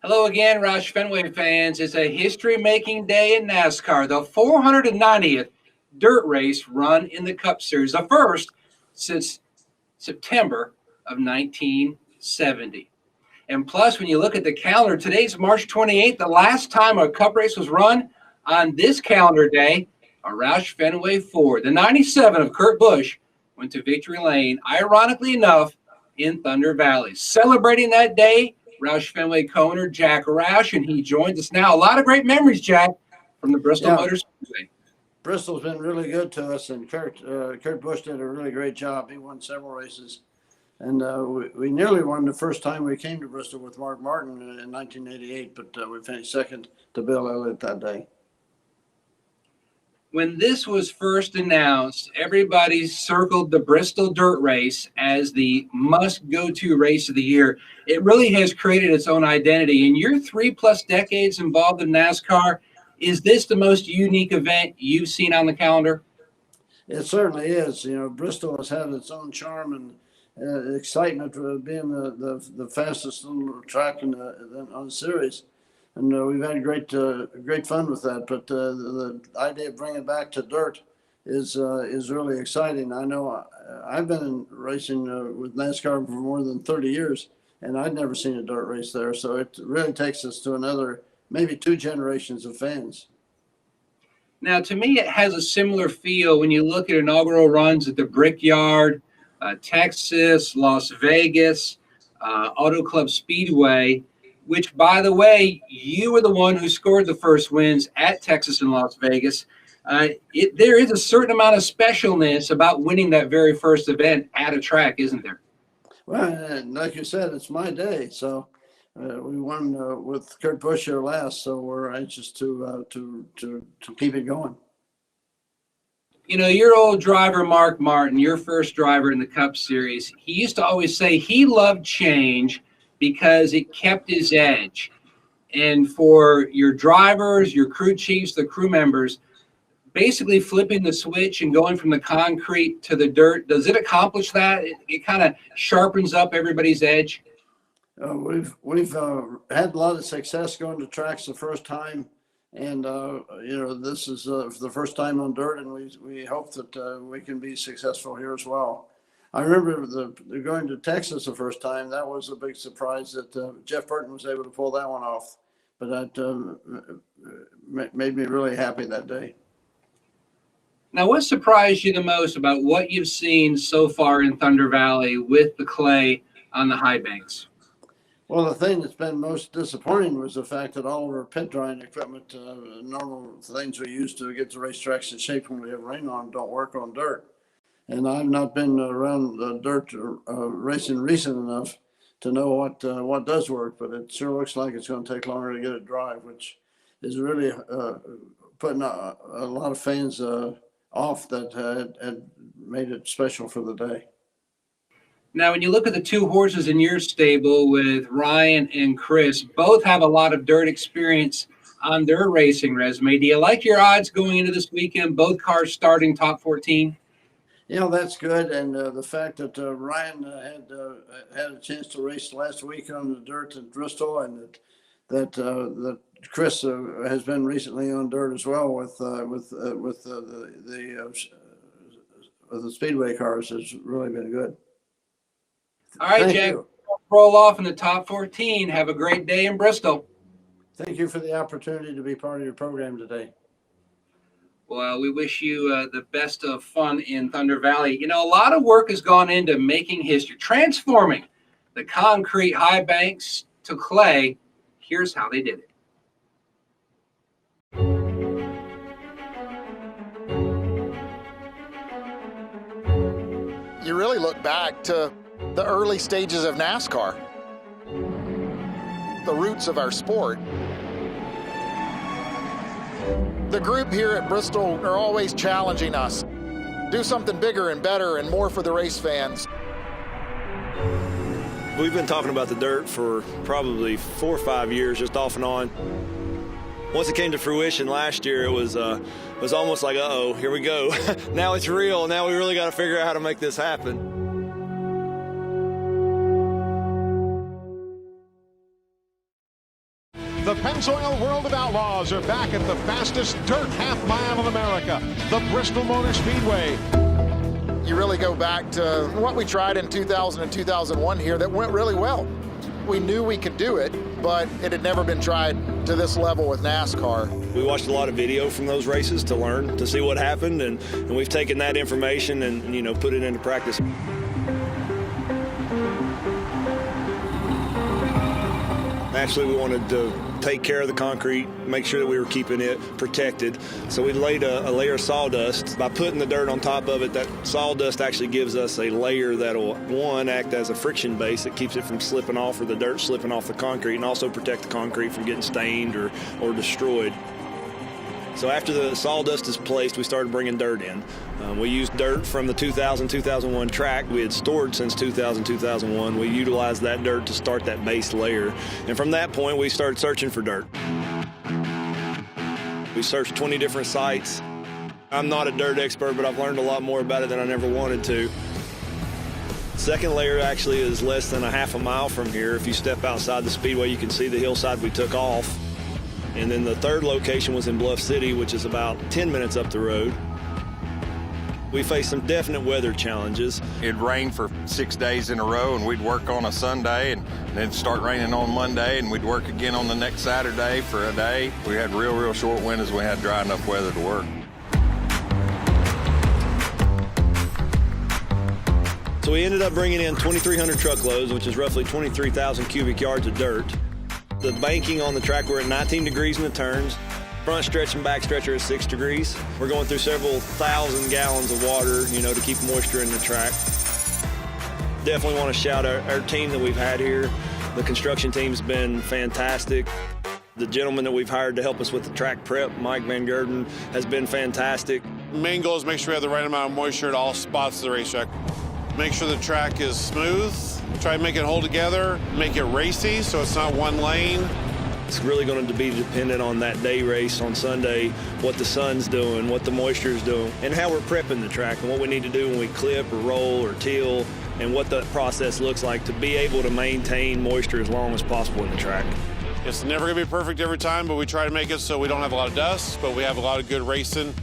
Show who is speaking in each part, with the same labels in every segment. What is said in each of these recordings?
Speaker 1: Hello again, Roush Fenway fans. It's a history-making day in NASCAR, the 490th dirt race run in the Cup Series, the first since September of 1970. And plus, when you look at the calendar, today's March 28th, the last time a Cup race was run on this calendar day, a Roush Fenway Ford. The 97 of Kurt Busch went to Victory Lane, ironically enough, in Thunder Valley. Celebrating that day, Roush Fenway co-owner Jack Roush, and he joins us now. A lot of great memories, Jack, from the Bristol Motor Speedway.
Speaker 2: Bristol's been really good to us, and Kurt Busch did a really great job. He won several races, and we nearly won the first time we came to Bristol with Mark Martin in 1988, but we finished second to Bill Elliott that day.
Speaker 1: When this was first announced, everybody circled the Bristol Dirt Race as the must-go-to race of the year. It really has created its own identity. In your 3+ decades involved in NASCAR, is this the most unique event you've seen on the calendar?
Speaker 2: It certainly is. You know, Bristol has had its own charm and excitement for being the fastest little track on the series. And we've had great fun with that. But the idea of bringing it back to dirt is really exciting. I know I've been racing with NASCAR for more than 30 years, and I'd never seen a dirt race there. So it really takes us to another, maybe 2 generations of fans.
Speaker 1: Now, to me, it has a similar feel when you look at inaugural runs at the Brickyard, Texas, Las Vegas, Auto Club Speedway, which, by the way, you were the one who scored the first wins at Texas and Las Vegas. There is a certain amount of specialness about winning that very first event at a track, isn't there?
Speaker 2: Well, like you said, it's my day. So we won with Kurt Buescher last, so we're anxious to keep it going.
Speaker 1: You know, your old driver, Mark Martin, your first driver in the Cup Series, he used to always say he loved change because it kept his edge. And for your drivers, your crew chiefs, the crew members, basically flipping the switch and going from the concrete to the dirt, does it accomplish that? It kind of sharpens up everybody's edge?
Speaker 2: We've had a lot of success going to tracks the first time. And, you know, this is the first time on dirt, and we hope that we can be successful here as well. I remember going to Texas the first time. That was a big surprise that Jeff Burton was able to pull that one off. But that made me really happy that day.
Speaker 1: Now, what surprised you the most about what you've seen so far in Thunder Valley with the clay on the high banks?
Speaker 2: Well, the thing that's been most disappointing was the fact that all of our pit drying equipment, normal things we use to get the racetracks in shape when we have rain on, don't work on dirt. And I've not been around dirt racing recent enough to know what does work, but it sure looks like it's going to take longer to get it dry, which is really putting a lot of fans off that had made it special for the day.
Speaker 1: Now, when you look at the 2 horses in your stable with Ryan and Chris, both have a lot of dirt experience on their racing resume. Do you like your odds going into this weekend, both cars starting top 14?
Speaker 2: You know, that's good. And the fact that Ryan had a chance to race last week on the dirt at Bristol, and that Chris has been recently on dirt as well with the Speedway cars has really been good.
Speaker 1: All right, Jack, roll off in the top 14. Have a great day in Bristol.
Speaker 2: Thank you for the opportunity to be part of your program today.
Speaker 1: Well, we wish you the best of fun in Thunder Valley. You know, a lot of work has gone into making history, transforming the concrete high banks to clay. Here's how they did it.
Speaker 3: You really look back to the early stages of NASCAR, the roots of our sport. The group here at Bristol are always challenging us. Do something bigger and better and more for the race fans.
Speaker 4: We've been talking about the dirt for probably 4 or 5 years, just off and on. Once it came to fruition last year, it was almost like, uh-oh, here we go. Now it's real. Now we really got to figure out how to make this happen.
Speaker 5: Pennzoil World of Outlaws are back at the fastest dirt half mile in America, the Bristol Motor Speedway.
Speaker 3: You really go back to what we tried in 2000 and 2001 here that went really well. We knew we could do it, but it had never been tried to this level with NASCAR.
Speaker 4: We watched a lot of video from those races to learn, to see what happened, and we've taken that information and, you know, put it into practice. Actually, we wanted to take care of the concrete, make sure that we were keeping it protected. So we laid a layer of sawdust. By putting the dirt on top of it, that sawdust actually gives us a layer that'll, one, act as a friction base that keeps it from slipping off or the dirt slipping off the concrete, and also protect the concrete from getting stained or destroyed. So after the sawdust is placed, we started bringing dirt in. We used dirt from the 2000-2001 track we had stored since 2000-2001. We utilized that dirt to start that base layer. And from that point, we started searching for dirt. We searched 20 different sites. I'm not a dirt expert, but I've learned a lot more about it than I never wanted to. Second layer actually is less than a half a mile from here. If you step outside the speedway, you can see the hillside we took off. And then the third location was in Bluff City, which is about 10 minutes up the road. We faced some definite weather challenges.
Speaker 6: It'd rain for 6 days in a row, and we'd work on a Sunday, and then it'd start raining on Monday, and we'd work again on the next Saturday for a day. We had real short winters. We had dry enough weather to work.
Speaker 4: So we ended up bringing in 2,300 truckloads, which is roughly 23,000 cubic yards of dirt. The banking on the track, we're at 19 degrees in the turns. Front stretch and back stretch are at 6 degrees. We're going through several thousand gallons of water, you know, to keep moisture in the track. Definitely want to shout our team that we've had here. The construction team's been fantastic. The gentleman that we've hired to help us with the track prep, Mike Van Gerden, has been fantastic.
Speaker 7: Main goal is make sure we have the right amount of moisture at all spots of the racetrack. Make sure the track is smooth. Try to make it hold together, make it racy so it's not one lane.
Speaker 4: It's really going to be dependent on that day race on Sunday, what the sun's doing, what the moisture is doing, and how we're prepping the track and what we need to do when we clip or roll or till, and what the process looks like to be able to maintain moisture as long as possible in the track.
Speaker 7: It's never going to be perfect every time, but we try to make it so we don't have a lot of dust, but we have a lot of good racing.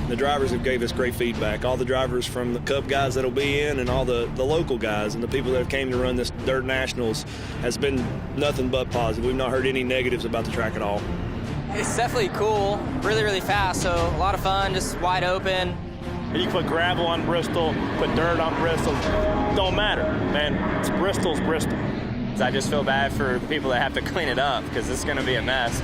Speaker 4: The drivers have gave us great feedback. All the drivers from the Cup guys that'll be in and all the local guys and the people that have came to run this Dirt Nationals has been nothing but positive. We've not heard any negatives about the track at all.
Speaker 8: It's definitely cool, really fast, so a lot of fun, just wide open.
Speaker 9: You can put gravel on Bristol, put dirt on Bristol, don't matter, man. It's Bristol's Bristol.
Speaker 10: I just feel bad for the people that have to clean it up because it's going to be a mess.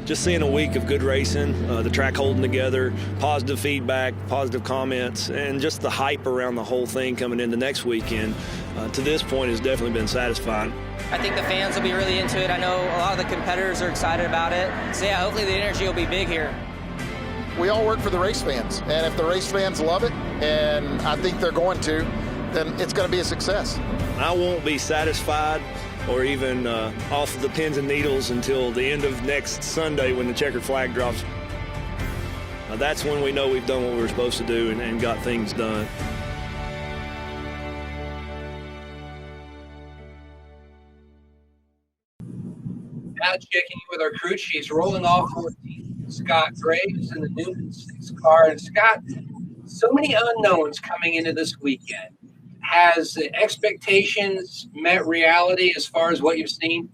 Speaker 4: Just seeing a week of good racing, the track holding together, positive feedback, positive comments, and just the hype around the whole thing coming into next weekend, to this point has definitely been satisfying.
Speaker 8: I think the fans will be really into it. I know a lot of the competitors are excited about it. So yeah, hopefully the energy will be big here.
Speaker 3: We all work for the race fans, and if the race fans love it, and I think they're going to, then it's going to be a success.
Speaker 4: I won't be satisfied or even off the pins and needles until the end of next Sunday when the checkered flag drops. That's when we know we've done what we were supposed to do and got things done.
Speaker 1: Now checking in with our crew chiefs, rolling off 14th, Scott Graves in the Newman 6 car. And Scott, so many unknowns coming into this weekend. Has the expectations met reality as far as what you've seen?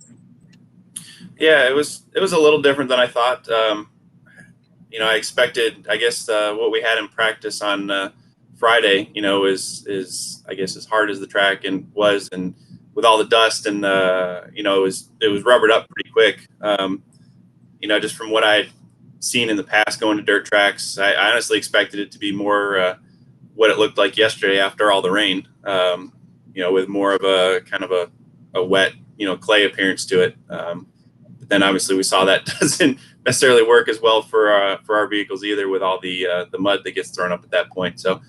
Speaker 11: Yeah, it was a little different than I thought. I expected, I guess, what we had in practice on Friday, is I guess as hard as the track and with all the dust and it was rubbered up pretty quick. Just from what I'd seen in the past going to dirt tracks, I honestly expected it to be more what it looked like yesterday after all the rain, with more of a kind of a wet, clay appearance to it. But then obviously we saw that doesn't necessarily work as well for our vehicles either, with all the mud that gets thrown up at that point. So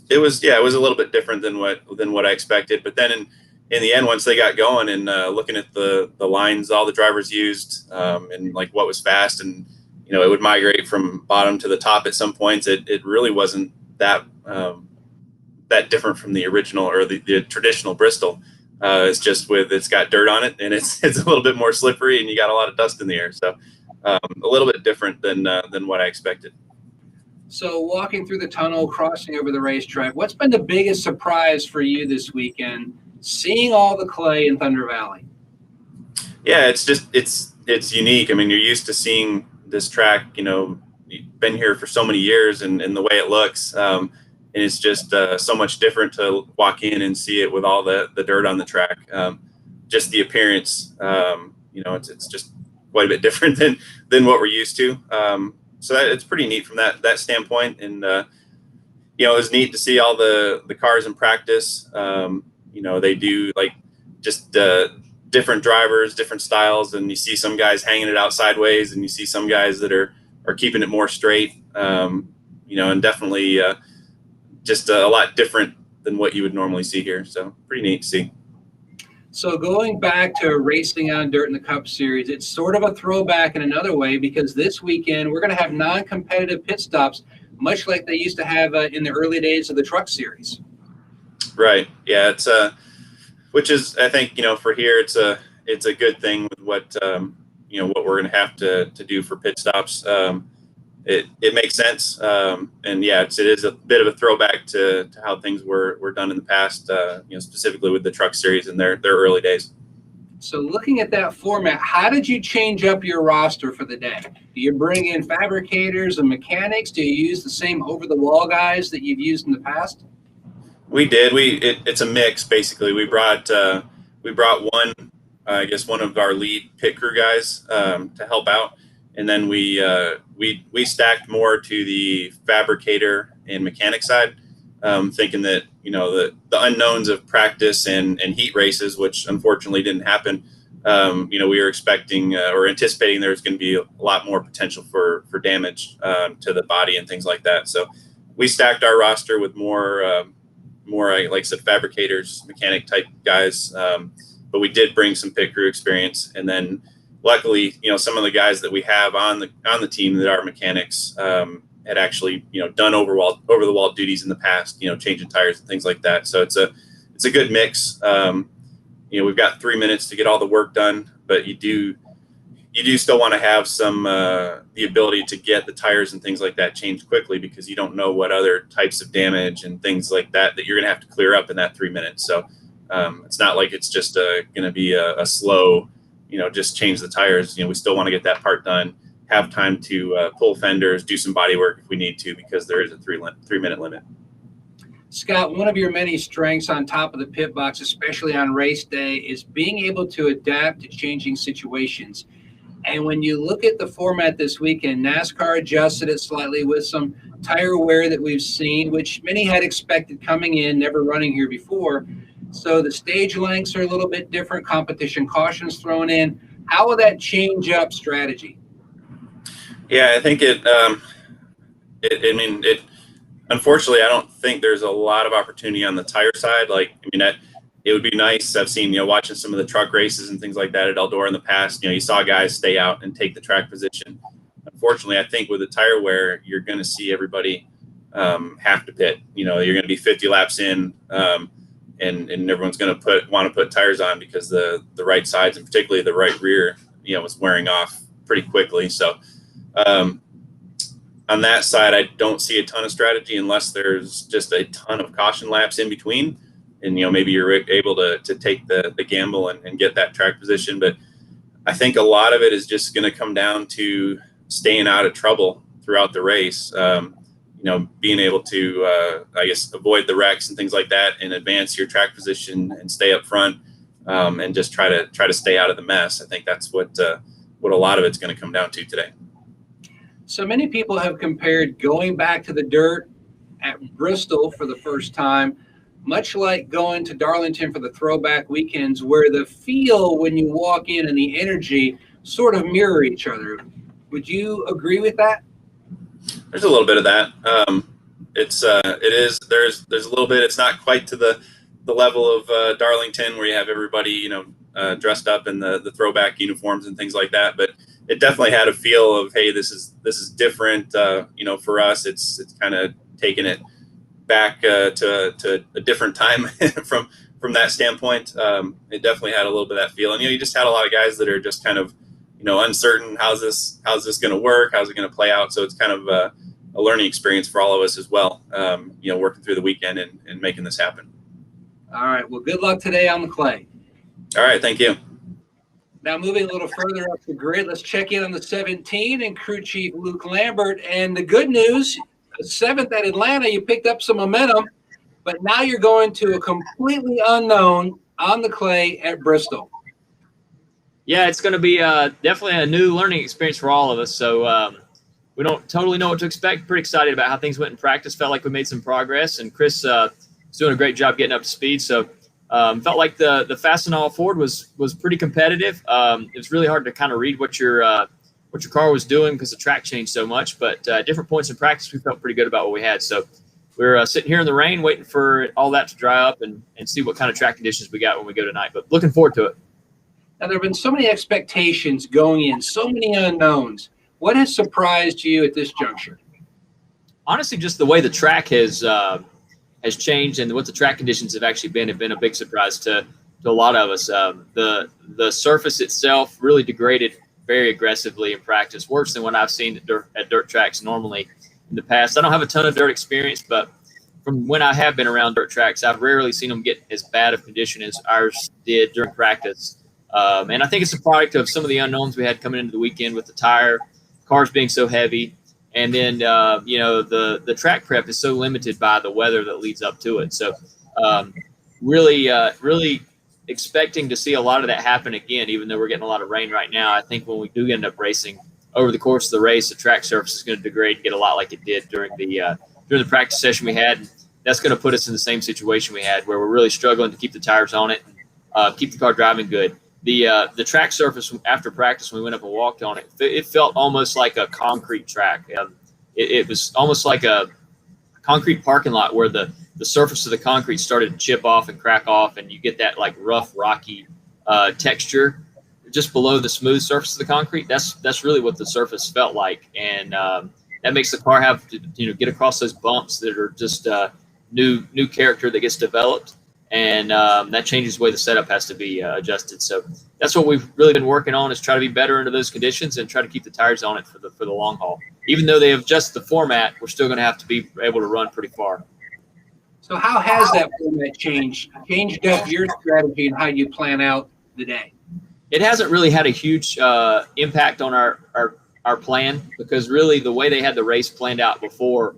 Speaker 11: it was a little bit different than what I expected. But then in the end, once they got going and looking at the lines all the drivers used and like what was fast, and it would migrate from bottom to the top at some points. It really wasn't that that different from the original or the traditional Bristol. It's just it's got dirt on it, and it's a little bit more slippery, and you got a lot of dust in the air. So a little bit different than what I expected.
Speaker 1: So walking through the tunnel, crossing over the racetrack, what's been the biggest surprise for you this weekend, seeing all the clay in Thunder Valley?
Speaker 11: Yeah, it's unique. I mean, you're used to seeing this track, you've been here for so many years, and the way it looks, and it's just so much different to walk in and see it with all the dirt on the track. Just the appearance, it's just quite a bit different than what we're used to. So it's pretty neat from that standpoint. And, it was neat to see all the cars in practice. They do like just different drivers, different styles, and you see some guys hanging it out sideways, and you see some guys that are keeping it more straight, and definitely just a lot different than what you would normally see here. So pretty neat to see.
Speaker 1: So going back to racing on dirt in the Cup Series, it's sort of a throwback in another way, because this weekend we're going to have non-competitive pit stops, much like they used to have in the early days of the Truck Series. Right.
Speaker 11: Yeah. It's which is, I think, for here, it's a good thing with what what we're going to have to do for pit stops. It makes sense. And yeah, it is a bit of a throwback to how things were done in the past, specifically with the Truck Series in their early days.
Speaker 1: So looking at that format, how did you change up your roster for the day? Do you bring in fabricators and mechanics? Do you use the same over-the-wall guys that you've used in the past?
Speaker 11: We did. It's a mix, basically. We brought one of our lead pit crew guys to help out. And then we stacked more to the fabricator and mechanic side, thinking that the unknowns of practice and heat races, which unfortunately didn't happen. We were expecting or anticipating there was going to be a lot more potential for damage to the body and things like that. So we stacked our roster with more like I said, fabricators, mechanic type guys. But we did bring some pit crew experience, and then luckily, some of the guys that we have on the team that are mechanics had actually, done over the wall duties in the past, changing tires and things like that. So it's a good mix. We've got 3 minutes to get all the work done, but you do still want to have some the ability to get the tires and things like that changed quickly, because you don't know what other types of damage and things like that you're going to have to clear up in that 3 minutes. So it's not like it's just going to be a slow, just change the tires. We still want to get that part done, have time to pull fenders, do some body work if we need to, because there is a 3 minute limit.
Speaker 1: Scott, one of your many strengths on top of the pit box, especially on race day, is being able to adapt to changing situations. And when you look at the format this weekend, NASCAR adjusted it slightly with some tire wear that we've seen, which many had expected coming in, never running here before. So the stage lengths are a little bit different, competition cautions thrown in. How will that change up strategy?
Speaker 11: Yeah, I think unfortunately, I don't think there's a lot of opportunity on the tire side. It would be nice. I've seen, watching some of the truck races and things like that at Eldora in the past, you saw guys stay out and take the track position. Unfortunately, I think with the tire wear, you're going to see everybody have to pit. You're going to be 50 laps in, and everyone's going to want to put tires on, because the right sides, and particularly the right rear, was wearing off pretty quickly. So on that side, I don't see a ton of strategy unless there's just a ton of caution laps in between. And, maybe you're able to take the gamble and get that track position. But I think a lot of it is just going to come down to staying out of trouble throughout the race. Being able to, avoid the wrecks and things like that, and advance your track position and stay up front, and just try to stay out of the mess. I think that's what a lot of it's going to come down to today.
Speaker 1: So many people have compared going back to the dirt at Bristol for the first time, much like going to Darlington for the throwback weekends, where the feel when you walk in and the energy sort of mirror each other. Would you agree with that?
Speaker 11: There's a little bit of that. There's a little bit. It's not quite to the the level of Darlington where you have everybody, dressed up in the throwback uniforms and things like that. But it definitely had a feel of, hey, this is different. For us, it's kind of taking it back to a different time from that standpoint. It definitely had a little bit of that feel. And, you just had a lot of guys that are just kind of, uncertain. How's this going to work? How's it going to play out? So it's kind of a learning experience for all of us as well, working through the weekend and making this happen.
Speaker 1: All right. Well, good luck today on the clay.
Speaker 11: All right. Thank you.
Speaker 1: Now, moving a little further up the grid, let's check in on the 17 and crew chief Luke Lambert. And the good news, 7th at Atlanta, you picked up some momentum, but now you're going to a completely unknown on the clay at Bristol.
Speaker 12: Yeah, it's going to be definitely a new learning experience for all of us. So we don't totally know what to expect. Pretty excited about how things went in practice. Felt like we made some progress, and Chris is doing a great job getting up to speed. So felt like the Fastenal Ford was pretty competitive. It was really hard to kind of read what your car was doing because the track changed so much. But at different points in practice, we felt pretty good about what we had. So we're sitting here in the rain waiting for all that to dry up and see what kind of track conditions we got when we go tonight. But looking forward to it.
Speaker 1: Now, there have been so many expectations going in, so many unknowns. What has surprised you at this juncture?
Speaker 12: Honestly, just the way the track has changed and what the track conditions have actually been have been a big surprise to a lot of us. The surface itself really degraded very aggressively in practice, worse than what I've seen at dirt tracks normally in the past. I don't have a ton of dirt experience, but from when I have been around dirt tracks, I've rarely seen them get as bad of condition as ours did during practice. And I think it's a product of some of the unknowns we had coming into the weekend with the cars being so heavy. And then, the track prep is so limited by the weather that leads up to it. So really expecting to see a lot of that happen again, even though we're getting a lot of rain right now. I think when we do end up racing over the course of the race, the track surface is going to degrade and get a lot like it did during the practice session we had. And that's going to put us in the same situation we had where we're really struggling to keep the tires on it, keep the car driving good. The track surface after practice, when we went up and walked on it, it felt almost like a concrete track. It was almost like a concrete parking lot where the surface of the concrete started to chip off and crack off, and you get that like rough, rocky texture just below the smooth surface of the concrete. That's really what the surface felt like, and that makes the car have to get across those bumps that are just new character that gets developed. And that changes the way the setup has to be adjusted. So that's what we've really been working on, is try to be better under those conditions and try to keep the tires on it for the long haul. Even though they have adjusted the format, we're still going to have to be able to run pretty far.
Speaker 1: So how has that format changed up your strategy and how you plan out the day?
Speaker 12: It hasn't really had a huge impact on our plan, because really the way they had the race planned out before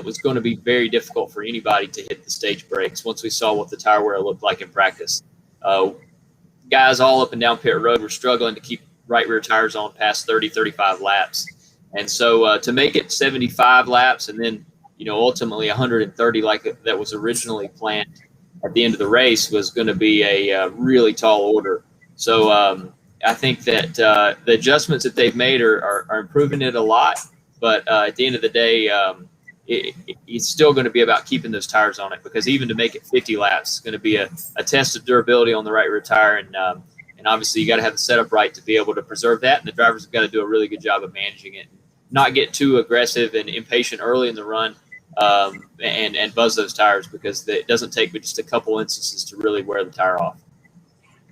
Speaker 12: was going to be very difficult for anybody to hit the stage brakes once we saw what the tire wear looked like in practice. Guys all up and down pit road were struggling to keep right rear tires on past 30, 35 laps. And so to make it 75 laps and then, ultimately 130 like that was originally planned at the end of the race was going to be a really tall order. So I think that the adjustments that they've made are improving it a lot. But at the end of the day, it's still going to be about keeping those tires on it, because even to make it 50 laps is going to be a test of durability on the right rear tire. And obviously you got to have the setup right to be able to preserve that. And the drivers have got to do a really good job of managing it, not get too aggressive and impatient early in the run and buzz those tires, because it doesn't take but just a couple instances to really wear the tire off.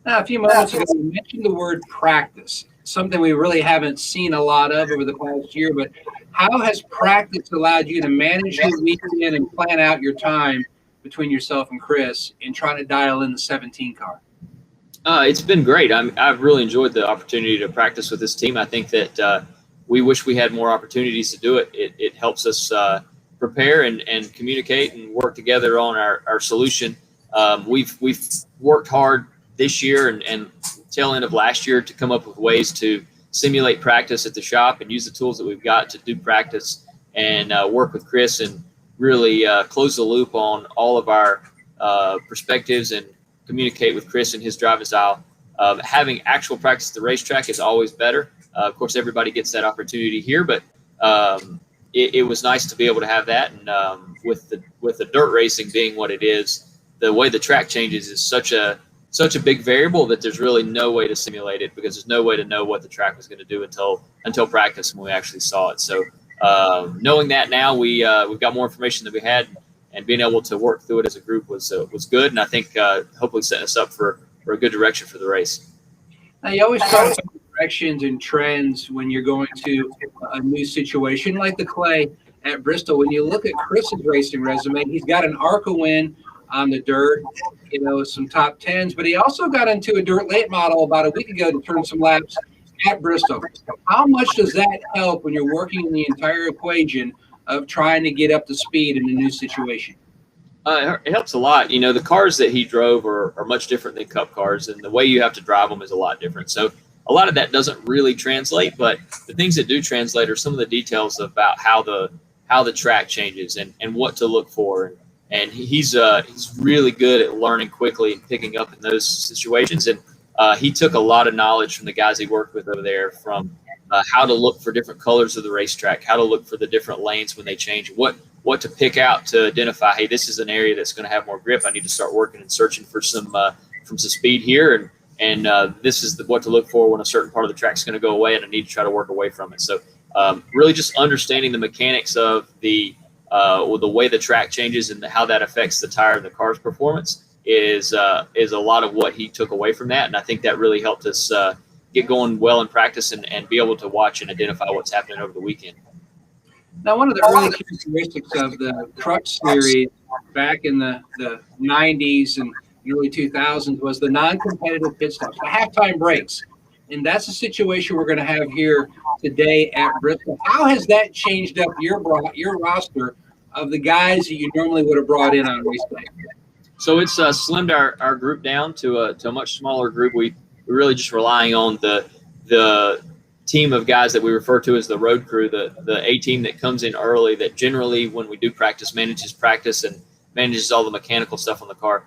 Speaker 1: Now, a few moments ago, you mentioned the word practice, something we really haven't seen a lot of over the past year. But how has practice allowed you to manage your weekend and plan out your time between yourself and Chris in trying to dial in the 17 car?
Speaker 12: It's been great. I've really enjoyed the opportunity to practice with this team. I think that we wish we had more opportunities to do it. It helps us prepare and communicate and work together on our solution. We've worked hard this year and tail end of last year to come up with ways to simulate practice at the shop and use the tools that we've got to do practice and work with Chris and really close the loop on all of our perspectives and communicate with Chris and his driving style. Having actual practice at the racetrack is always better. Of course, everybody gets that opportunity here, but it was nice to be able to have that. And with the dirt racing being what it is, the way the track changes is such a big variable that there's really no way to simulate it, because there's no way to know what the track was going to do until practice when we actually saw it. So knowing that now, we've got more information than we had, and being able to work through it as a group was good, and I think hopefully setting us up for a good direction for the race.
Speaker 1: Now, you always try to find directions and trends when you're going to a new situation like the clay at Bristol. When you look at Chris's racing resume, he's got an ARCA win on the dirt, some top tens, but he also got into a dirt late model about a week ago to turn some laps at Bristol. How much does that help when you're working in the entire equation of trying to get up to speed in a new situation?
Speaker 12: It helps a lot. The cars that he drove are much different than Cup cars, and the way you have to drive them is a lot different. So a lot of that doesn't really translate, but the things that do translate are some of the details about how the track changes and what to look for. And he's really good at learning quickly and picking up in those situations. And he took a lot of knowledge from the guys he worked with over there, from how to look for different colors of the racetrack, how to look for the different lanes when they change, what to pick out to identify, hey, this is an area that's going to have more grip. I need to start working and searching for some speed here. And this is what to look for when a certain part of the track is going to go away, and I need to try to work away from it. So really just understanding the mechanics of the way the track changes and how that affects the tire and the car's performance is a lot of what he took away from that. And I think that really helped us get going well in practice and be able to watch and identify what's happening over the weekend.
Speaker 1: Now, one of the early characteristics of the Truck Series back in the 90s and early 2000s was the non-competitive pit stops, the halftime breaks. And that's a situation we're going to have here today at Bristol. How has that changed up your roster of the guys that you normally would have brought in on race day?
Speaker 12: So it's slimmed our group down to a much smaller group. We're really just relying on the team of guys that we refer to as the road crew, the A team that comes in early, that generally when we do practice and manages all the mechanical stuff on the car.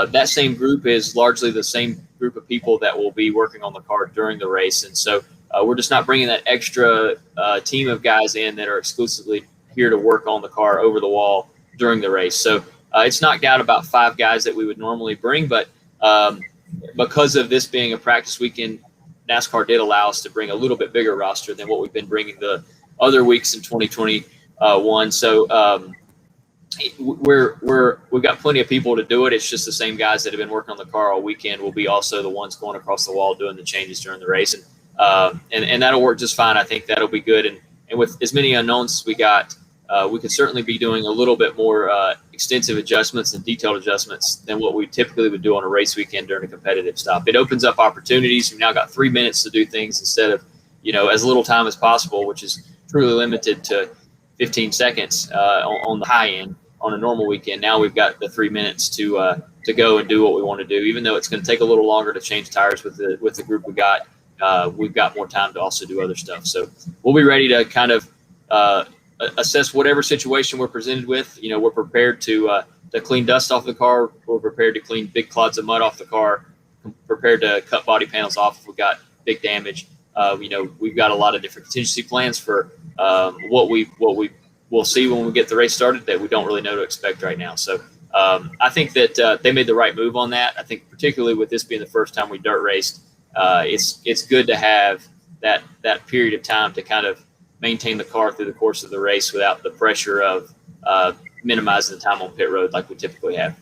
Speaker 12: That same group is largely the same group of people that will be working on the car during the race. And so we're just not bringing that extra team of guys in that are exclusively here to work on the car over the wall during the race. So it's knocked out about 5 guys that we would normally bring, but because of this being a practice weekend, NASCAR did allow us to bring a little bit bigger roster than what we've been bringing the other weeks in 2021. So we've got plenty of people to do it. It's just the same guys that have been working on the car all weekend will be also the ones going across the wall doing the changes during the race, and that'll work just fine. I think that'll be good. And with as many unknowns as we got, we could certainly be doing a little bit more extensive adjustments and detailed adjustments than what we typically would do on a race weekend during a competitive stop. It opens up opportunities. We've now got 3 minutes to do things instead of, as little time as possible, which is truly limited to 15 seconds on the high end on a normal weekend. Now we've got the 3 minutes to go and do what we want to do. Even though it's going to take a little longer to change tires with the group we got, we've got more time to also do other stuff. So we'll be ready to kind of assess whatever situation we're presented with. We're prepared to clean dust off the car. We're prepared to clean big clods of mud off the car. Prepared to cut body panels off if we got big damage. We've got a lot of different contingency plans for what we will see when we get the race started that we don't really know to expect right now. So I think that they made the right move on that. I think particularly with this being the first time we dirt raced, it's good to have that period of time to kind of maintain the car through the course of the race without the pressure of minimizing the time on pit road like we typically have.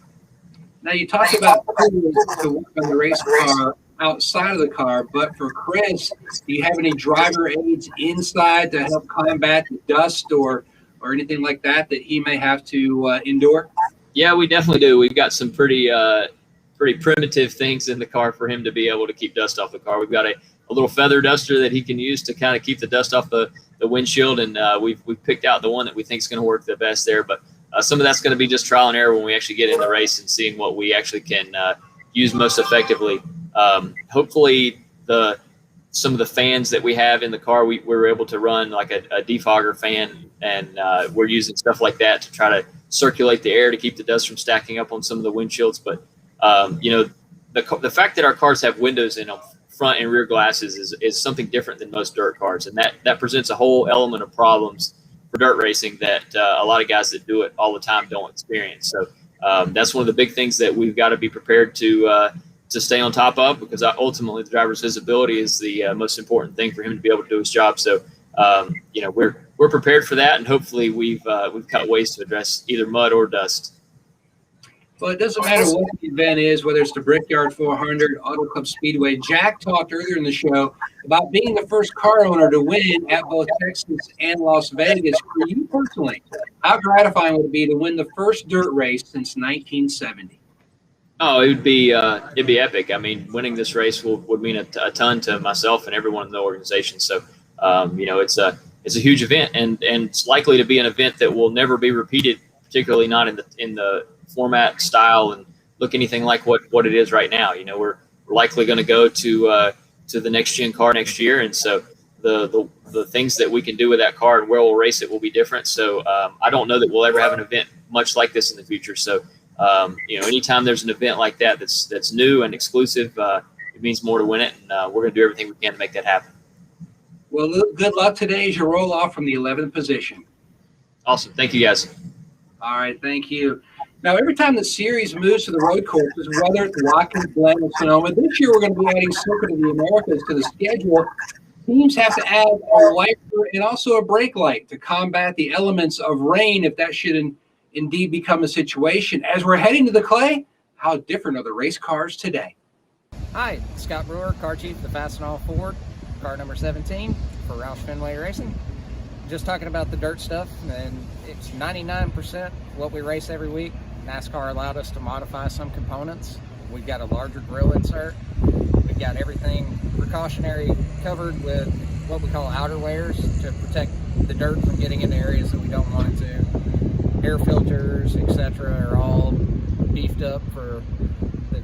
Speaker 1: Now, you talked about to work on the race car outside of the car, but for Chris, do you have any driver aids inside to help combat the dust or anything like that he may have to endure?
Speaker 12: Yeah, we definitely do. We've got some pretty primitive things in the car for him to be able to keep dust off the car. We've got a little feather duster that he can use to kind of keep the dust off the windshield, and we've picked out the one that we think is going to work the best there. But some of that's going to be just trial and error when we actually get in the race and seeing what we actually can use most effectively. Hopefully, some of the fans that we have in the car, we were able to run like a defogger fan, and we're using stuff like that to try to circulate the air to keep the dust from stacking up on some of the windshields. But the fact that our cars have windows in them, front and rear glasses, is something different than most dirt cars, and that presents a whole element of problems for dirt racing that a lot of guys that do it all the time don't experience. So that's one of the big things that we've got to be prepared to stay on top of, because ultimately the driver's visibility is the most important thing for him to be able to do his job. So, we're prepared for that, and hopefully we've got ways to address either mud or dust.
Speaker 1: Well, it doesn't matter what the event is, whether it's the Brickyard 400, Auto Club Speedway. Jack talked earlier in the show about being the first car owner to win at both Texas and Las Vegas. For you personally, how gratifying would it be to win the first dirt race since 1970?
Speaker 12: Oh, it'd be epic. I mean, winning this race would mean a ton to myself and everyone in the organization. So, it's a huge event, and it's likely to be an event that will never be repeated, particularly not in the format, style, and look anything like what it is right now. We're likely going to go to the next gen car next year, and so the things that we can do with that car and where we'll race it will be different. So I don't know that we'll ever have an event much like this in the future. So anytime there's an event like that's new and exclusive, it means more to win it, and we're going to do everything we can to make that happen.
Speaker 1: Well, good luck today as you roll off from the 11th position.
Speaker 12: Awesome. Thank you, guys.
Speaker 1: All right, thank you. Now, every time the series moves to the road courses, whether it's Watkins, Glen, or Sonoma, this year we're going to be adding Circuit of the Americas to the schedule. Teams have to add a wiper and also a brake light to combat the elements of rain if that should indeed become a situation. As we're heading to the clay, how different are the race cars today?
Speaker 13: Hi, Scott Brewer, car chief of the Fastenal Ford, car number 17 for Roush Fenway Racing. Just talking about the dirt stuff, and it's 99% what we race every week. NASCAR allowed us to modify some components. We've got a larger grill insert. We've got everything precautionary covered with what we call outer layers to protect the dirt from getting into areas that we don't want it to. Air filters, etc., are all beefed up for the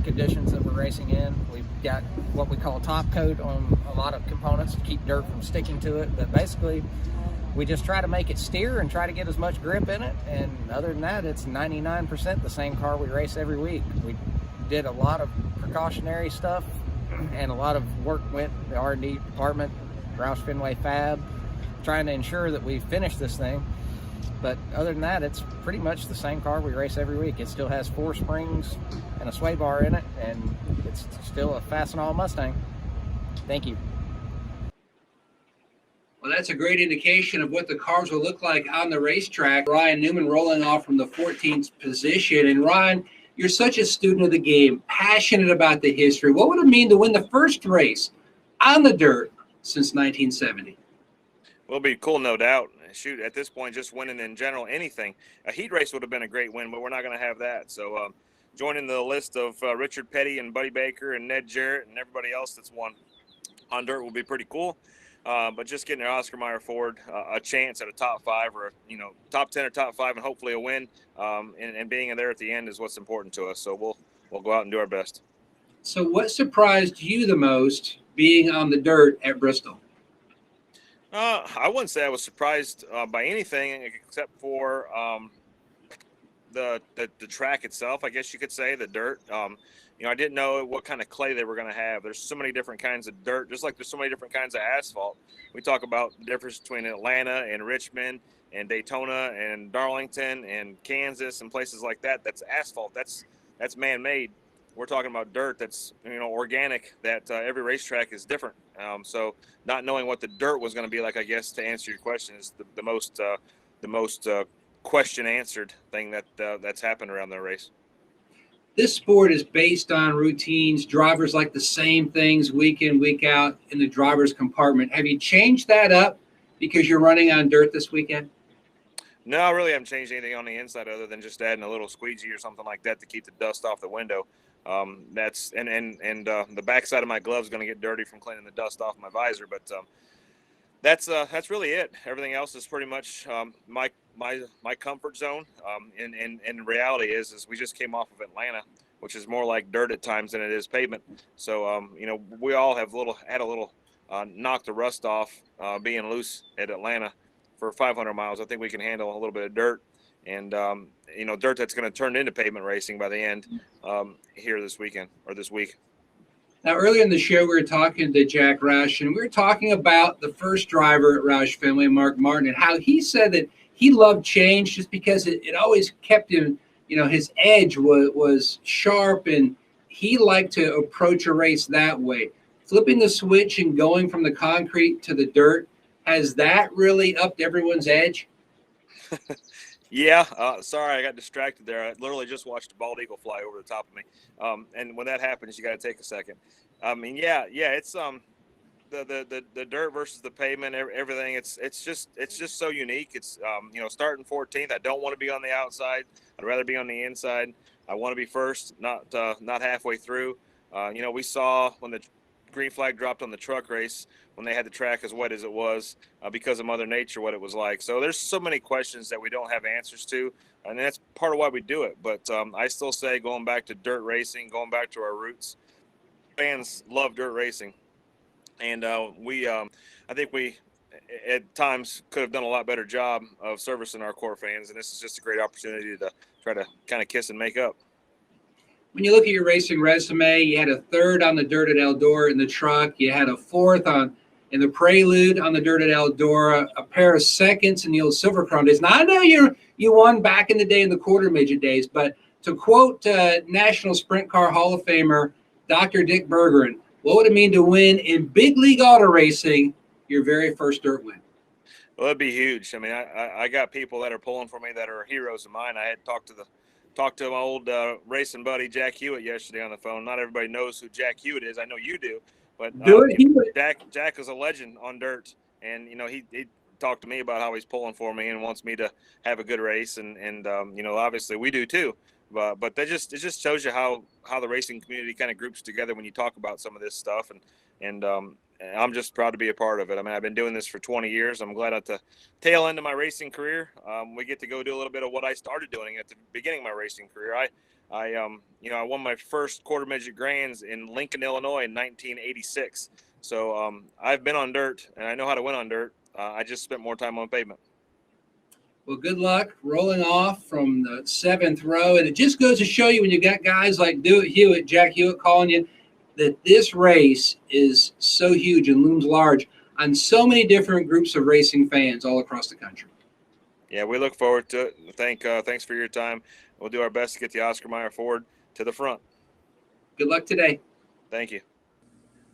Speaker 13: conditions that we're racing in. We've got what we call top coat on a lot of components to keep dirt from sticking to it, but basically we just try to make it steer and try to get as much grip in it, and other than that, it's 99% the same car we race every week. We did a lot of precautionary stuff, and a lot of work went to the R&D department, Roush Fenway Fab, trying to ensure that we finish this thing. But other than that, it's pretty much the same car we race every week. It still has 4 springs and a sway bar in it, and it's still a Fastenal Mustang. Thank you.
Speaker 1: Well, that's a great indication of what the cars will look like on the racetrack. Ryan Newman rolling off from the 14th position. And Ryan, you're such a student of the game, passionate about the history. What would it mean to win the first race on the dirt since 1970?
Speaker 14: Will be cool, no doubt. Shoot, at this point, just winning in general, anything. A heat race would have been a great win, but we're not going to have that. So joining the list of Richard Petty and Buddy Baker and Ned Jarrett and everybody else that's won on dirt will be pretty cool. But just getting an Oscar Mayer Ford a chance at a top 5 or top 10 or top 5 and hopefully a win and being there at the end is what's important to us. So we'll go out and do our best.
Speaker 1: So what surprised you the most being on the dirt at Bristol?
Speaker 14: I wouldn't say I was surprised by anything except for the track itself. I guess you could say the dirt. I didn't know what kind of clay they were going to have. There's so many different kinds of dirt, just like there's so many different kinds of asphalt. We talk about the difference between Atlanta and Richmond and Daytona and Darlington and Kansas and places like that. That's asphalt. That's man-made. We're talking about dirt that's organic. That every racetrack is different. So not knowing what the dirt was going to be like, I guess, to answer your question, is the most question answered thing that's happened around the race.
Speaker 1: This sport is based on routines. Drivers like the same things week in, week out in the driver's compartment. Have you changed that up because you're running on dirt this weekend?
Speaker 14: No, I really haven't changed anything on the inside other than just adding a little squeegee or something like that to keep the dust off the window. That's the backside of my glove is going to get dirty from cleaning the dust off my visor, but that's really it. Everything else is pretty much my comfort zone. And reality is we just came off of Atlanta, which is more like dirt at times than it is pavement. So we all have had a little knock the rust off being loose at Atlanta for 500 miles. I think we can handle a little bit of dirt. And, dirt that's going to turn into pavement racing by the end here this weekend or this week.
Speaker 1: Now, earlier in the show, we were talking to Jack Roush, and we were talking about the first driver at Roush Fenway, Mark Martin, and how he said that he loved change just because it always kept him his edge was sharp, and he liked to approach a race that way. Flipping the switch and going from the concrete to the dirt, has that really upped everyone's edge?
Speaker 14: Yeah, sorry, I got distracted there. I literally just watched a bald eagle fly over the top of me. And when that happens, you got to take a second. I mean, yeah, it's the dirt versus the pavement, everything. It's just so unique. It's starting 14th. I don't want to be on the outside. I'd rather be on the inside. I want to be first, not halfway through. We saw when the green flag dropped on the truck race, when they had the track as wet as it was, because of Mother Nature, what it was like. So there's so many questions that we don't have answers to, and that's part of why we do it. But I still say, going back to dirt racing, going back to our roots, fans love dirt racing. And I think we at times could have done a lot better job of servicing our core fans, and this is just a great opportunity to try to kind of kiss and make up.
Speaker 1: When you look at your racing resume, you had a third on the dirt at Eldora in the truck. You had a fourth in the Prelude on the dirt at Eldora, a pair of seconds in the old Silver Crown days. Now, I know you won back in the day in the quarter midget days, but to quote National Sprint Car Hall of Famer Dr. Dick Bergeron, what would it mean to win in big league auto racing your very first dirt win?
Speaker 14: Well, it'd be huge. I mean, I got people that are pulling for me that are heroes of mine. I had talked to my old racing buddy Jack Hewitt yesterday on the phone. Not everybody knows who Jack Hewitt is. I know you do, but Jack is a legend on dirt, and he talked to me about how he's pulling for me and wants me to have a good race, and obviously we do too. But it just shows you how the racing community kind of groups together when you talk about some of this stuff, and I'm just proud to be a part of it. I mean, I've been doing this for 20 years. I'm glad at the tail end of my racing career, we get to go do a little bit of what I started doing at the beginning of my racing career. I won my first quarter midget grands in Lincoln, Illinois in 1986. So I've been on dirt, and I know how to win on dirt. I just spent more time on pavement.
Speaker 1: Well, good luck rolling off from the 7th row. And it just goes to show you, when you got guys like Jack Hewitt calling you, that this race is so huge and looms large on so many different groups of racing fans all across the country.
Speaker 14: Yeah, we look forward to it. Thanks for your time. We'll do our best to get the Oscar Mayer Ford to the front.
Speaker 1: Good luck today.
Speaker 14: Thank you.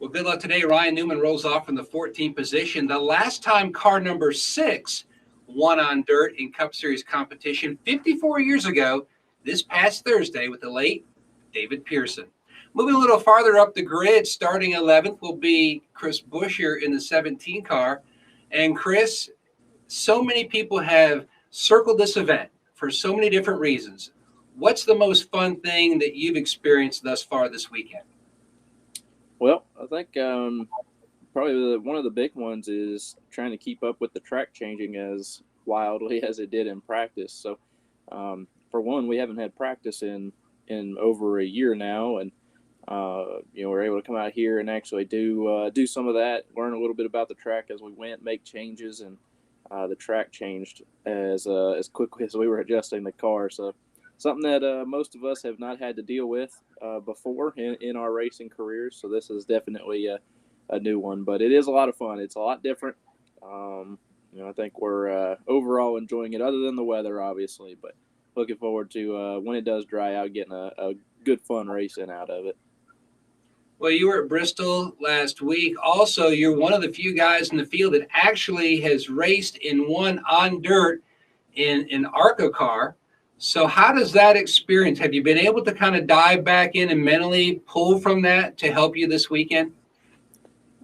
Speaker 1: Well, good luck today. Ryan Newman rolls off from the 14th position. The last time car number 6 won on dirt in Cup Series competition 54 years ago, this past Thursday, with the late David Pearson. Moving a little farther up the grid, starting 11th will be Chris Buescher in the 17 car. And Chris, so many people have circled this event for so many different reasons. What's the most fun thing that you've experienced thus far this weekend?
Speaker 15: Well, I think probably one of the big ones is trying to keep up with the track changing as wildly as it did in practice. So, for one, we haven't had practice in over a year now, and we're able to come out here and actually do some of that, learn a little bit about the track as we went, make changes, and the track changed as quickly as we were adjusting the car. So, something that most of us have not had to deal with before in our racing careers. So this is definitely a new one, but it is a lot of fun. It's a lot different. I think we're overall enjoying it, other than the weather, obviously, but looking forward to when it does dry out, getting a good fun racing out of it.
Speaker 1: Well, you were at Bristol last week. Also, you're one of the few guys in the field that actually has raced and won on dirt in an ARCA car. So how does that experience, have you been able to kind of dive back in and mentally pull from that to help you this weekend?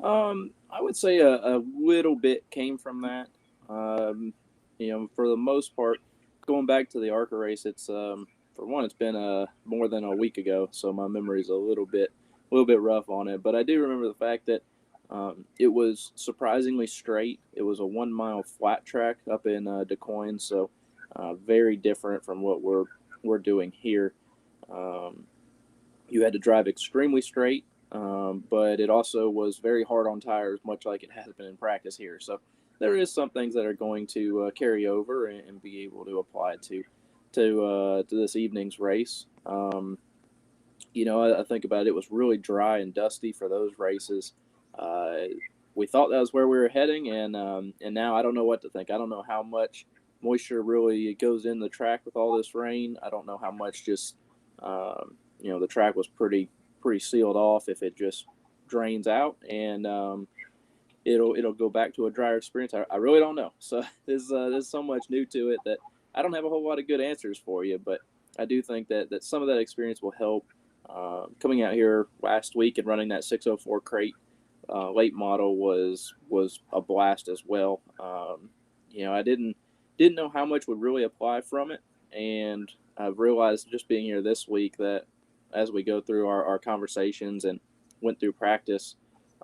Speaker 15: I would say a little bit came from that. For the most part, going back to the ARCA race, it's for one, it's been more than a week ago, so my memory's a little bit rough on it. But I do remember the fact that it was surprisingly straight. It was a 1 mile flat track up in DeCoin, so very different from what we're doing here. You had to drive extremely straight, but it also was very hard on tires, much like it has been in practice here. So there is some things that are going to carry over and be able to apply to this evening's race. I think about it, it was really dry and dusty for those races. We thought that was where we were heading, and now I don't know what to think. I don't know how much moisture really goes in the track with all this rain. I don't know how much just, the track was pretty sealed off if it just drains out and it'll go back to a drier experience. I really don't know. So there's so much new to it that I don't have a whole lot of good answers for you, but I do think that some of that experience will help. Coming out here last week and running that 604 crate late model was a blast as well. I didn't know how much would really apply from it, and I've realized just being here this week that as we go through our conversations and went through practice,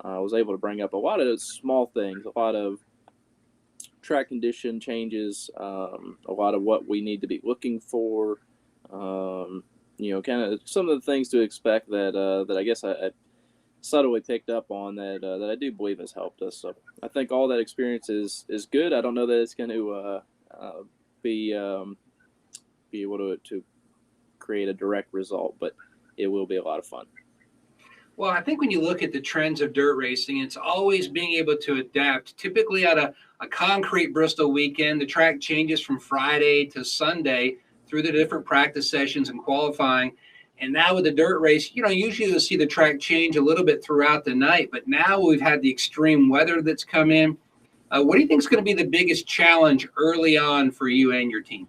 Speaker 15: I was able to bring up a lot of small things, a lot of track condition changes, a lot of what we need to be looking for, kind of some of the things to expect that I guess I subtly picked up on that I do believe has helped us. So I think all that experience is good. I don't know that it's going to be able to create a direct result, but it will be a lot of fun.
Speaker 1: Well, I think when you look at the trends of dirt racing, it's always being able to adapt. Typically at a concrete Bristol weekend, the track changes from Friday to Sunday through the different practice sessions and qualifying. And now with the dirt race, usually you'll see the track change a little bit throughout the night. But now we've had the extreme weather that's come in. What do you think is going to be the biggest challenge early on for you and your team?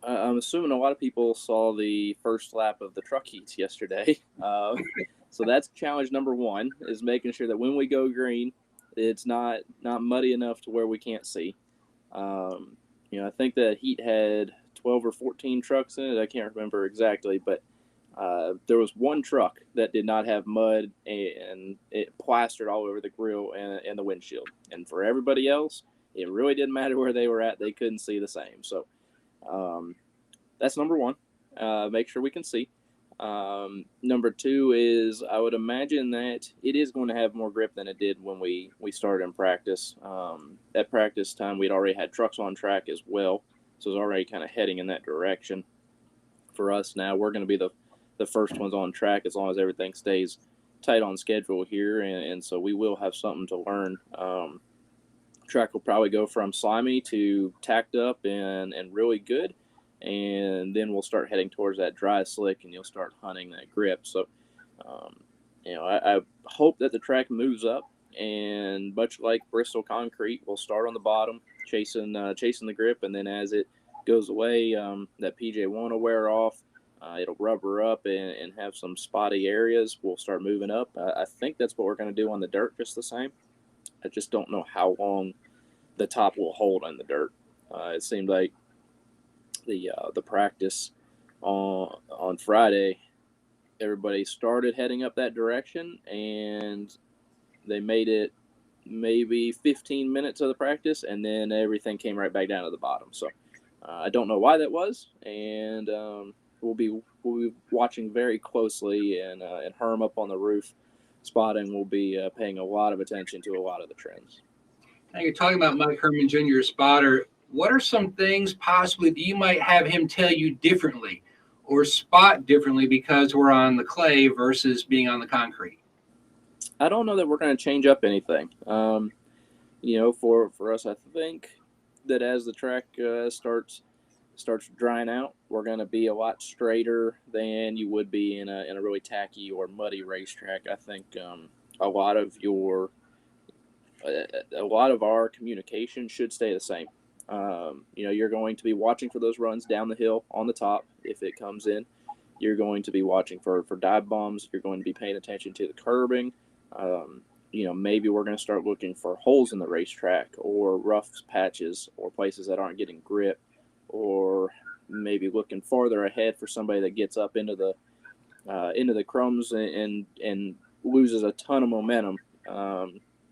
Speaker 15: I'm assuming a lot of people saw the first lap of the truck heats yesterday. So that's challenge number one, is making sure that when we go green, it's not muddy enough to where we can't see. I think that heat had 12 or 14 trucks in it. I can't remember exactly, but there was one truck that did not have mud, and it plastered all over the grill and the windshield. And for everybody else, it really didn't matter where they were at. They couldn't see the same. So that's number one. Make sure we can see. Number two is I would imagine that it is going to have more grip than it did when we started in practice. At practice time, we'd already had trucks on track as well, so it was already kind of heading in that direction. For us now, we're going to be the first ones on track as long as everything stays tight on schedule here, and so we will have something to learn. Track will probably go from slimy to tacked up and really good, and then we'll start heading towards that dry slick, and you'll start hunting that grip. So, I hope that the track moves up, and much like Bristol concrete, we'll start on the bottom, chasing the grip, and then as it goes away, that PJ1 will wear off. It'll rubber up and have some spotty areas. We'll start moving up. I think that's what we're going to do on the dirt just the same. I just don't know how long the top will hold on the dirt. It seemed like the practice on Friday, everybody started heading up that direction, and they made it maybe 15 minutes of the practice, and then everything came right back down to the bottom. So I don't know why that was, and we'll be watching very closely, and Herm up on the roof spotting will be paying a lot of attention to a lot of the trends.
Speaker 1: Now you're talking about Mike Herman Jr., spotter. What are some things possibly that you might have him tell you differently or spot differently because we're on the clay versus being on the concrete?
Speaker 15: I don't know that we're going to change up anything. For us, I think that as the track starts drying out, we're going to be a lot straighter than you would be in a really tacky or muddy racetrack. I think a lot of our communication should stay the same. You're going to be watching for those runs down the hill on the top if it comes in. You're going to be watching for dive bombs. You're going to be paying attention to the curbing. Maybe we're going to start looking for holes in the racetrack or rough patches or places that aren't getting grip, or maybe looking farther ahead for somebody that gets up into the crumbs and loses a ton of momentum.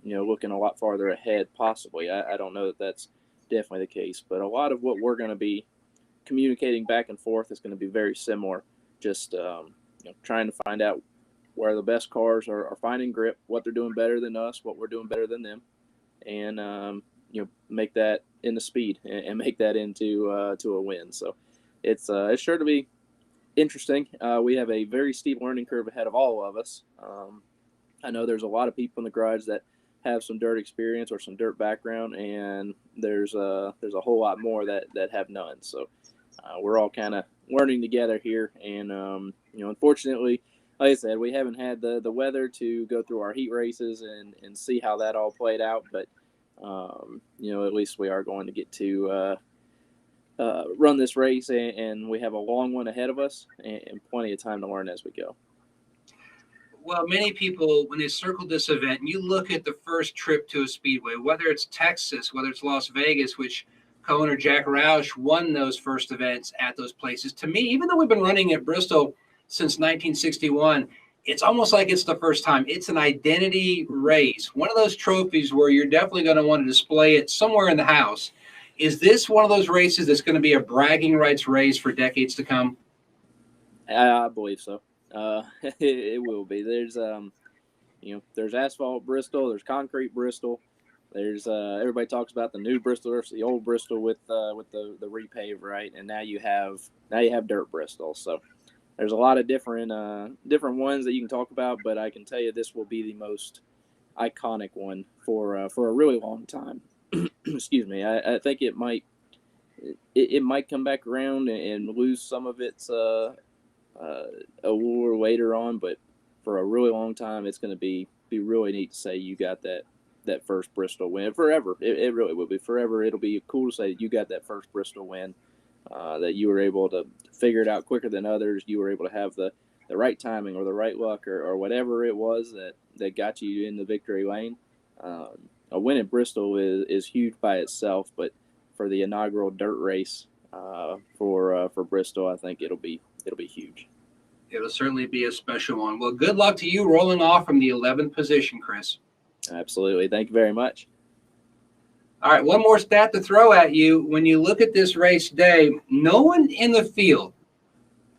Speaker 15: Looking a lot farther ahead, possibly. I don't know that that's definitely the case, but a lot of what we're going to be communicating back and forth is going to be very similar. Just trying to find out where the best cars are finding grip, what they're doing better than us, what we're doing better than them, and make that into speed and make that into a win. So it's sure to be interesting. We have a very steep learning curve ahead of all of us. I know there's a lot of people in the garage that have some dirt experience or some dirt background, and there's a whole lot more that have none. So we're all kind of learning together here, and unfortunately, like I said, we haven't had the weather to go through our heat races and see how that all played out, but at least we are going to get to run this race, and we have a long one ahead of us and plenty of time to learn as we go.
Speaker 1: Well, many people, when they circle this event, and you look at the first trip to a speedway, whether it's Texas, whether it's Las Vegas, which co-owner Jack Roush won those first events at those places. To me, even though we've been running at Bristol since 1961, it's almost like it's the first time. It's an identity race. One of those trophies where you're definitely going to want to display it somewhere in the house. Is this one of those races that's going to be a bragging rights race for decades to come?
Speaker 15: I believe so. It will be. There's there's asphalt Bristol, there's concrete Bristol, there's everybody talks about the new Bristol versus the old Bristol with the repave, right? And now you have dirt Bristol. So there's a lot of different ones that you can talk about, but I can tell you this will be the most iconic one for a really long time. Excuse me. I think it might come back around and lose some of its allure later on, but for a really long time, it's going to be really neat to say you got that first Bristol win forever. It really will be forever. It'll be cool to say you got that first Bristol win, that you were able to figure it out quicker than others. You were able to have the right timing or the right luck or whatever it was that got you in the victory lane. A win at Bristol is huge by itself, but for the inaugural dirt race for Bristol, I think it'll be huge.
Speaker 1: It'll certainly be a special one. Well, good luck to you rolling off from the 11th position, Chris.
Speaker 15: Absolutely. Thank you very much.
Speaker 1: All right, one more stat to throw at you. When you look at this race day, no one in the field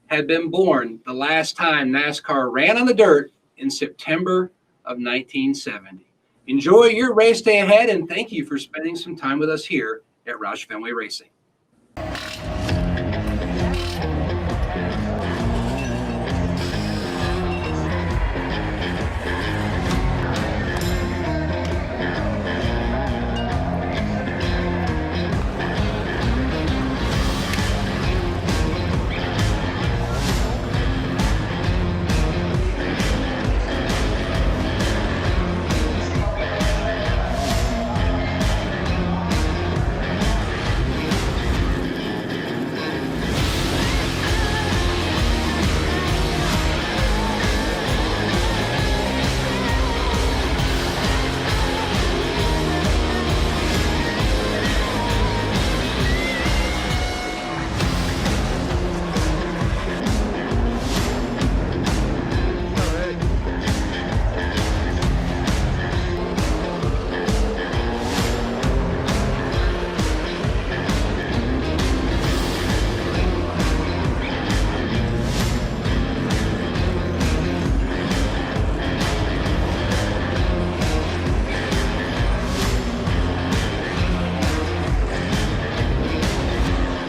Speaker 1: had been born the last time NASCAR ran on the dirt in September of 1970. Enjoy your race day ahead, and thank you for spending some time with us here at Roush Fenway Racing.